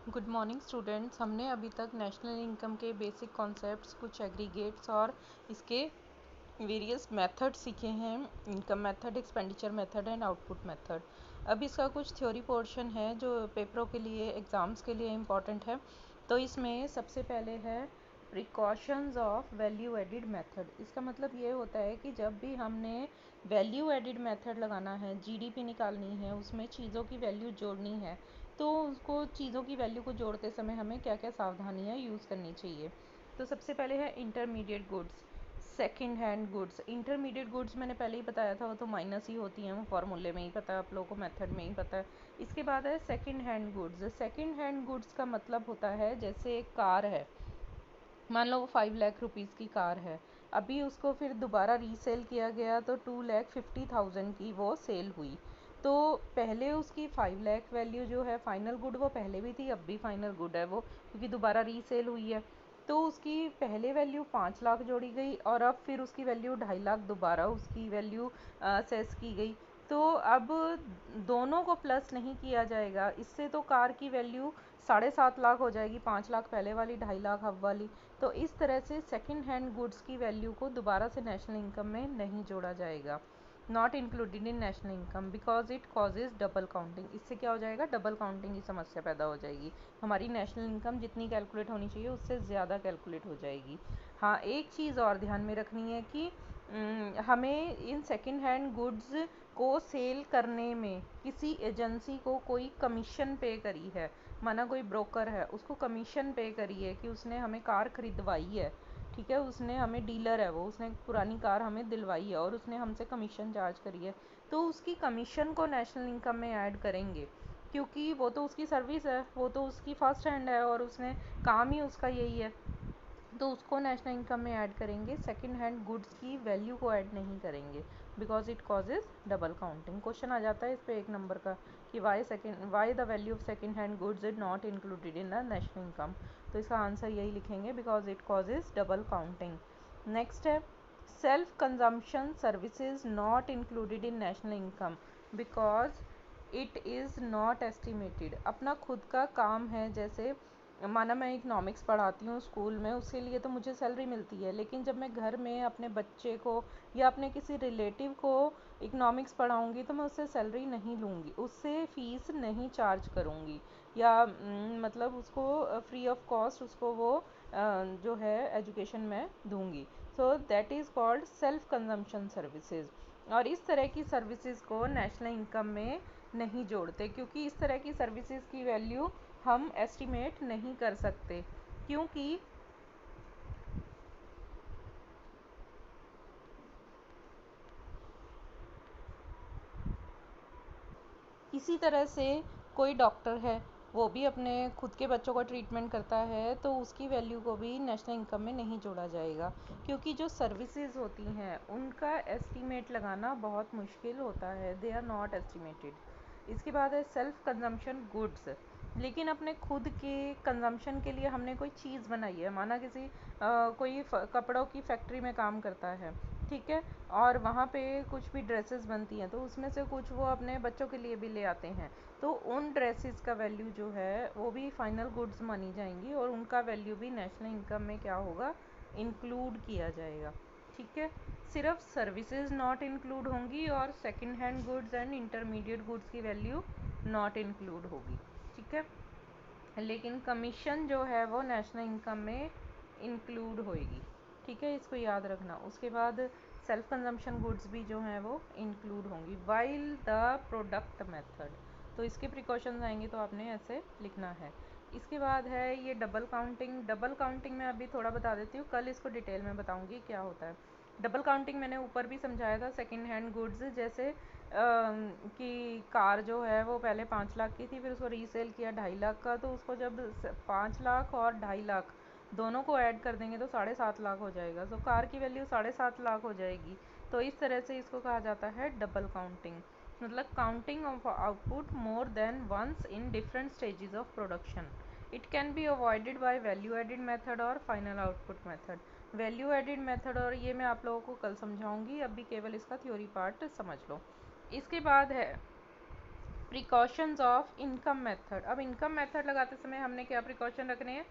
Good morning students. हमने अभी तक नेशनल इनकम के बेसिक कॉन्सेप्ट्स, कुछ एग्रीगेट्स और इसके वेरियस मेथड सीखे हैं। Income method, expenditure method and output method. अब इसका कुछ थ्योरी पोर्शन है जो पेपरों के लिए, एग्ज़ाम्स के लिए इम्पॉर्टेंट है। तो इसमें सबसे पहले है precautions of value added method. इसका मतलब ये होता है कि जब भी हमने वैल्यू एडिड मेथड लगाना है, जीडीपी निकालनी है, उसमें चीज़ों की वैल्यू जोड़नी है, तो उसको चीज़ों की वैल्यू को जोड़ते समय हमें क्या क्या सावधानियाँ यूज़ करनी चाहिए। तो सबसे पहले है intermediate goods, second hand goods. Intermediate goods मैंने पहले ही बताया था, वो तो माइनस ही होती हैं, वो फार्मूले में ही पता है आप लोगों को, मेथड में ही पता है। इसके बाद है second hand goods. Second hand goods का मतलब होता है, जैसे एक कार है, मान लो वो 5 लाख रुपीज़ की कार है, अभी उसको फिर दोबारा रीसेल किया गया तो 2,50,000 की वो सेल हुई। तो पहले उसकी 5 लाख वैल्यू जो है फाइनल गुड, वो पहले भी थी, अब भी फाइनल गुड है वो, क्योंकि दोबारा रीसेल हुई है। तो उसकी पहले वैल्यू 5 लाख जोड़ी गई और अब फिर उसकी वैल्यू 2.5 लाख दोबारा उसकी वैल्यू सेस की गई। तो अब दोनों को प्लस नहीं किया जाएगा, इससे तो कार की वैल्यू 7.5 लाख हो जाएगी, 5 लाख पहले वाली, 2.5 लाख अब वाली। तो इस तरह से सेकंड हैंड गुड्स की वैल्यू को दोबारा से नेशनल इनकम में नहीं जोड़ा जाएगा। Not included in national income because it causes double counting. इससे क्या हो जाएगा, डबल काउंटिंग की समस्या पैदा हो जाएगी। हमारी नेशनल इनकम जितनी कैलकुलेट होनी चाहिए उससे ज़्यादा कैलकुलेट हो जाएगी। हाँ, एक चीज़ और ध्यान में रखनी है कि हमें इन सेकंड हैंड गुड्स को सेल करने में किसी एजेंसी को कोई कमीशन पे करी है, माना कोई ब्रोकर है, उसको कमीशन पे करी है कि उसने हमें कार खरीदवाई है, ठीक है, उसने हमें, डीलर है वो, उसने पुरानी कार हमें दिलवाई है और उसने हमसे कमीशन चार्ज करी है, तो उसकी कमीशन को नेशनल इनकम में ऐड करेंगे, क्योंकि वो तो उसकी सर्विस है, वो तो उसकी फर्स्ट हैंड है और उसने काम ही उसका यही है, तो उसको नेशनल इनकम में ऐड करेंगे। सेकंड हैंड गुड्स की वैल्यू को ऐड नहीं करेंगे because it causes double counting. Question आ जाता है इस पे 1 नंबर का कि why the value of second hand goods is not included in the national income. तो इसका आंसर यही लिखेंगे, because it causes double counting. Next है self consumption services not included in national income because it is not estimated. अपना खुद का काम है, जैसे माना मैं इकनॉमिक्स पढ़ाती हूँ स्कूल में, उसके लिए तो मुझे सैलरी मिलती है, लेकिन जब मैं घर में अपने बच्चे को या अपने किसी रिलेटिव को इकनॉमिक्स पढ़ाऊँगी तो मैं उससे सैलरी नहीं लूँगी, उससे फ़ीस नहीं चार्ज करूँगी, या मतलब उसको फ्री ऑफ कॉस्ट उसको वो जो है एजुकेशन में दूँगी। So that is called self consumption services. और इस तरह की सर्विसेज को नेशनल इनकम में नहीं जोड़ते, क्योंकि इस तरह की सर्विसेज की वैल्यू हम एस्टिमेट नहीं कर सकते, क्योंकि इसी तरह से कोई डॉक्टर है, वो भी अपने खुद के बच्चों का ट्रीटमेंट करता है, तो उसकी वैल्यू को भी नेशनल इनकम में नहीं जोड़ा जाएगा, क्योंकि जो सर्विसेज होती हैं उनका एस्टीमेट लगाना बहुत मुश्किल होता है, दे आर नॉट एस्टिमेटेड। इसके बाद है सेल्फ कंजम्पशन गुड्स। लेकिन अपने खुद के कंजम्पशन के लिए हमने कोई चीज़ बनाई है, माना किसी कोई कपड़ों की फैक्ट्री में काम करता है, ठीक है, और वहाँ पे कुछ भी ड्रेसेस बनती हैं, तो उसमें से कुछ वो अपने बच्चों के लिए भी ले आते हैं, तो उन ड्रेसेस का वैल्यू जो है वो भी फाइनल गुड्स मानी जाएंगी और उनका वैल्यू भी नेशनल इनकम में क्या होगा, इंक्लूड किया जाएगा, ठीक है। सिर्फ सर्विसेज नॉट इंक्लूड होंगी और second hand goods and intermediate goods की वैल्यू नॉट इंक्लूड होगी, ठीक है, लेकिन कमीशन जो है वो नेशनल इनकम में इंक्लूड होएगी, ठीक है, इसको याद रखना। उसके बाद सेल्फ कंजम्पशन गुड्स भी जो हैं वो इंक्लूड होंगी वाइल द प्रोडक्ट मेथड। तो इसके प्रिकॉशंस आएंगे तो आपने ऐसे लिखना है। इसके बाद है ये डबल काउंटिंग। डबल काउंटिंग मैं अभी थोड़ा बता देती हूँ, कल इसको डिटेल में बताऊँगी क्या होता है। डबल काउंटिंग मैंने ऊपर भी समझाया था। सेकंड हैंड गुड्स जैसे कि कार जो है वो पहले 5 लाख की थी, फिर उसको रीसेल किया 2.5 लाख का, तो उसको जब 5 लाख और 2.5 लाख दोनों को ऐड कर देंगे तो 7.5 लाख हो जाएगा। तो कार की वैल्यू 7.5 लाख हो जाएगी। तो इस तरह से इसको कहा जाता है डबल काउंटिंग, मतलब counting of output more than once in different stages of production. It can be avoided by value added method और final output method. Value added method और ये मैं आप लोगों को कल समझाऊंगी, अभी केवल इसका थ्योरी पार्ट समझ लो। इसके बाद है प्रिकॉशंस ऑफ इनकम मेथड। अब इनकम मेथड लगाते समय हमने क्या प्रिकॉशन रखने हैं?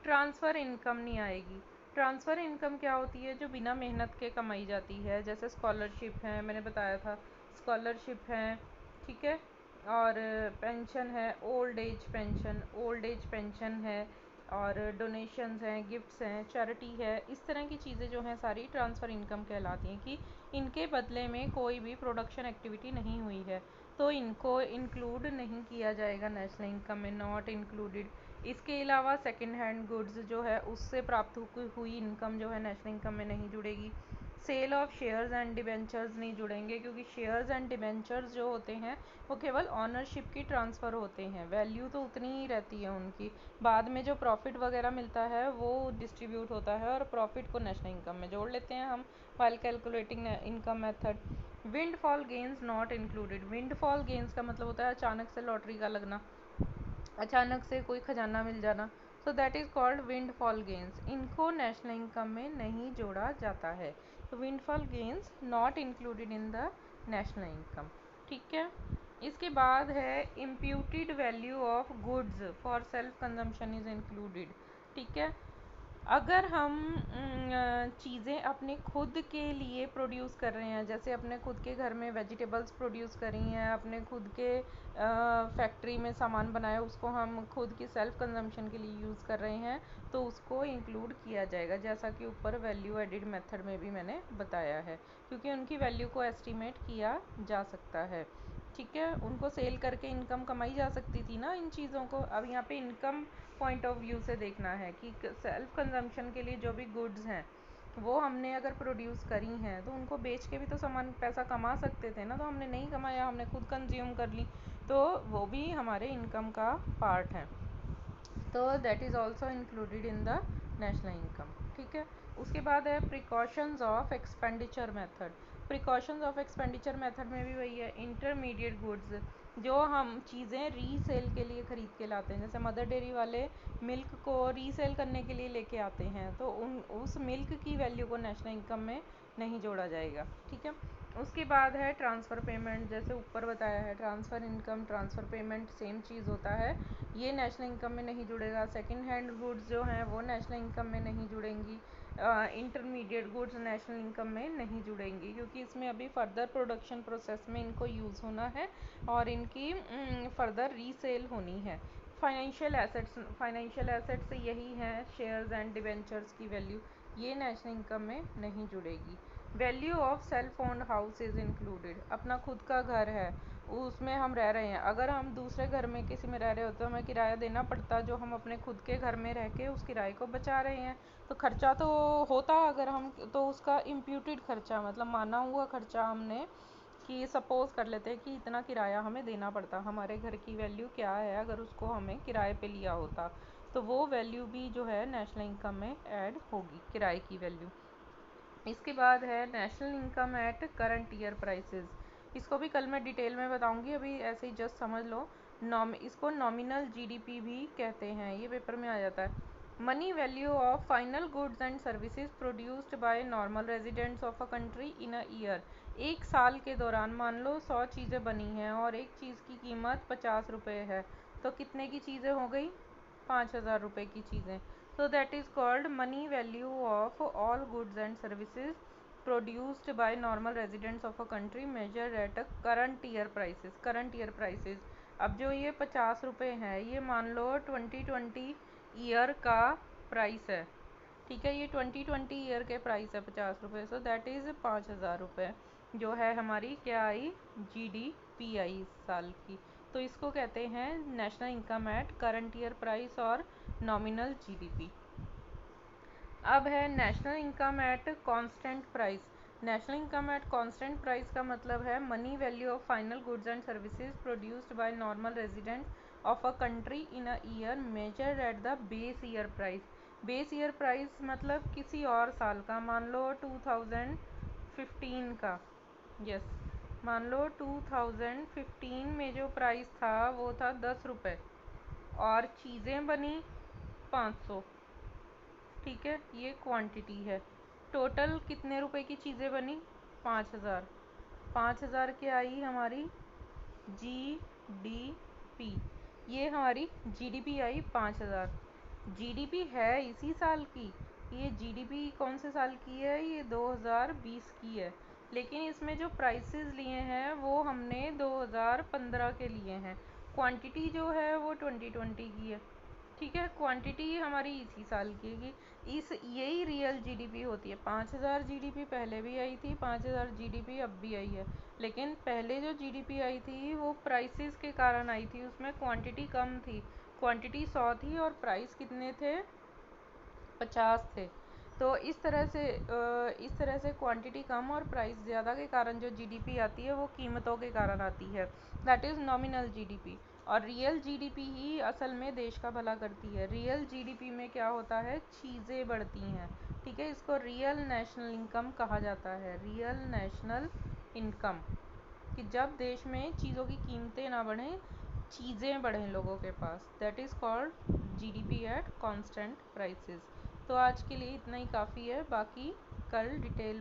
ट्रांसफ़र इनकम नहीं आएगी। ट्रांसफ़र इनकम क्या होती है? जो बिना मेहनत के कमाई जाती है, जैसे स्कॉलरशिप है, मैंने बताया था स्कॉलरशिप है, ठीक है, और पेंशन है, ओल्ड एज पेंशन है, और डोनेशंस हैं, गिफ्ट्स हैं, चैरिटी है। इस तरह की चीज़ें जो हैं सारी ट्रांसफ़र इनकम कहलाती हैं कि इनके बदले में कोई भी प्रोडक्शन एक्टिविटी नहीं हुई है, तो इनको इंक्लूड नहीं किया जाएगा नेशनल इनकम में, नॉट इंक्लूडेड। इसके अलावा सेकंड हैंड गुड्स जो है उससे प्राप्त हुई इनकम जो है नेशनल इनकम में नहीं जुड़ेगी। Sale of shares and debentures नहीं जुड़ेंगे, क्योंकि शेयर्स एंड डिबेंचर्स जो होते हैं वो केवल ऑनरशिप की ट्रांसफ़र होते हैं, वैल्यू तो उतनी ही रहती है उनकी। बाद में जो प्रॉफिट वगैरह मिलता है वो डिस्ट्रीब्यूट होता है और प्रॉफिट को नेशनल इनकम में जोड़ लेते हैं हम while calculating income method. Windfall gains not included. Windfall gains का मतलब होता है अचानक से लॉटरी का लगना, अचानक से कोई खजाना मिल जाना, so that is called windfall gains. इनको नेशनल इनकम में नहीं जोड़ा जाता है, तो windfall gains not included in the national income, ठीक है। इसके बाद है imputed value of goods for self consumption is included, ठीक है। अगर हम चीज़ें अपने खुद के लिए प्रोड्यूस कर रहे हैं, जैसे अपने खुद के घर में वेजिटेबल्स प्रोड्यूस कर रही हैं, अपने खुद के फैक्ट्री में सामान बनाया उसको हम खुद की सेल्फ कंजम्पशन के लिए यूज़ कर रहे हैं, तो उसको इंक्लूड किया जाएगा, जैसा कि ऊपर वैल्यू एडिड मेथड में भी मैंने बताया है, क्योंकि उनकी वैल्यू को एस्टिमेट किया जा सकता है, ठीक है। उनको सेल करके इनकम कमाई जा सकती थी ना इन चीज़ों को। अब यहाँ पे इनकम पॉइंट ऑफ व्यू से देखना है कि सेल्फ कंजम्पशन के लिए जो भी गुड्स हैं वो हमने अगर प्रोड्यूस करी हैं तो उनको बेच के भी तो सामान पैसा कमा सकते थे ना, तो हमने नहीं कमाया, हमने खुद कंज्यूम कर ली, तो वो भी हमारे इनकम का पार्ट है, तो that is also included in the national income, ठीक है। उसके बाद है precautions of expenditure method. Precautions of expenditure method में भी वही है, इंटरमीडिएट गुड्स जो हम चीज़ें रीसेल के लिए ख़रीद के लाते हैं, जैसे मदर डेयरी वाले मिल्क को रीसेल करने के लिए लेके आते हैं, तो उस मिल्क की वैल्यू को नेशनल इनकम में नहीं जोड़ा जाएगा, ठीक है। उसके बाद है ट्रांसफ़र पेमेंट, जैसे ऊपर बताया है transfer income transfer payment same चीज़ होता है, ये नेशनल इनकम में नहीं जुड़ेगा। सेकंड हैंड गुड्स जो हैं वो नेशनल इनकम में नहीं जुड़ेंगी। इंटरमीडिएट गुड्स नेशनल इनकम में नहीं जुड़ेंगी, क्योंकि इसमें अभी फर्दर प्रोडक्शन प्रोसेस में इनको यूज़ होना है और इनकी फर्दर रीसेल होनी है। फाइनेंशियल एसेट्स यही हैं शेयर्स एंड डिबेंचर्स की वैल्यू, ये नेशनल इनकम में नहीं जुड़ेगी। Value of self owned house is included. अपना खुद का घर है, उसमें हम रह रहे हैं, अगर हम दूसरे घर में किसी में रह रहे होते तो हमें किराया देना पड़ता, जो हम अपने खुद के घर में रह के उस किराए को बचा रहे हैं, तो खर्चा तो होता अगर हम, तो उसका इम्प्यूटेड खर्चा मतलब माना हुआ खर्चा हमने, कि सपोज़ कर लेते हैं कि इतना किराया हमें देना पड़ता, हमारे घर की वैल्यू क्या है अगर उसको हमें किराए पे लिया होता, तो वो वैल्यू भी जो है नेशनल इनकम में ऐड होगी, किराए की वैल्यू। इसके बाद है national income at current year prices. इसको भी कल मैं डिटेल में बताऊंगी, अभी ऐसे ही जस्ट समझ लो। इसको नॉमिनल जीडीपी भी कहते हैं, ये पेपर में आ जाता है। Money value of final goods and services produced by normal residents of a country in a year. एक साल के दौरान मान लो 100 चीज़ें बनी हैं और एक चीज़ की कीमत 50 रुपये है, तो कितने की चीज़ें हो गई? 5000 रुपये की चीज़ें। So that is called money value of all goods and services produced by normal residents of a country measured at a current year prices. Current year prices. अब जो ये 50 रुपये है, ये मान लो 2020 ईयर का प्राइस है, ठीक है, ये 2020 ईयर के प्राइस है 50 रुपये, सो दैट इज़ 5000 रुपये जो है हमारी क्या आई? जीडीपी आई इस साल की, तो इसको कहते हैं national income at current year price और नॉमिनल जीडीपी। अब है national income at constant price. National income at constant price का मतलब है money value of final goods and services produced by normal resident of a country in a year measured at the base year price. Base year price मतलब किसी और साल का, मान लो 2015 का, यस, मान लो 2015 में जो प्राइस था वो था 10 रुपये और चीज़ें बनी 500, ठीक है, ये क्वांटिटी है। टोटल कितने रुपए की चीज़ें बनी? 5000। 5000 की आई हमारी जी GDP, ये हमारी GDP आई 5000। GDP है इसी साल की, ये GDP कौन से साल की है, ये 2020 की है, लेकिन इसमें जो प्राइसेस लिए हैं वो हमने 2015 के लिए हैं। क्वांटिटी जो है वो 2020 की है, ठीक है। क्वांटिटी हमारी इसी साल की है, इस यही रियल जीडीपी होती है। 5000 जीडीपी पहले भी आई थी, 5000 जीडीपी अब भी आई है, लेकिन पहले जो जीडीपी आई थी वो प्राइसेस के कारण आई थी, उसमें क्वांटिटी कम थी, क्वांटिटी 100 थी और प्राइस कितने थे, 50 थे। तो इस तरह से क्वांटिटी कम और प्राइस ज़्यादा के कारण जो जीडीपी आती है वो कीमतों के कारण आती है, दैट इज़ नॉमिनल जीडीपी। और रियल जीडीपी ही असल में देश का भला करती है। रियल जीडीपी में क्या होता है, चीज़ें बढ़ती हैं, ठीक है। इसको रियल नेशनल इनकम कहा जाता है, रियल नेशनल इनकम, कि जब देश में चीज़ों की कीमतें ना बढ़ें, चीज़ें बढ़ें लोगों के पास, that is called GDP at constant prices. तो आज के लिए इतना ही काफ़ी है, बाकी कल डिटेल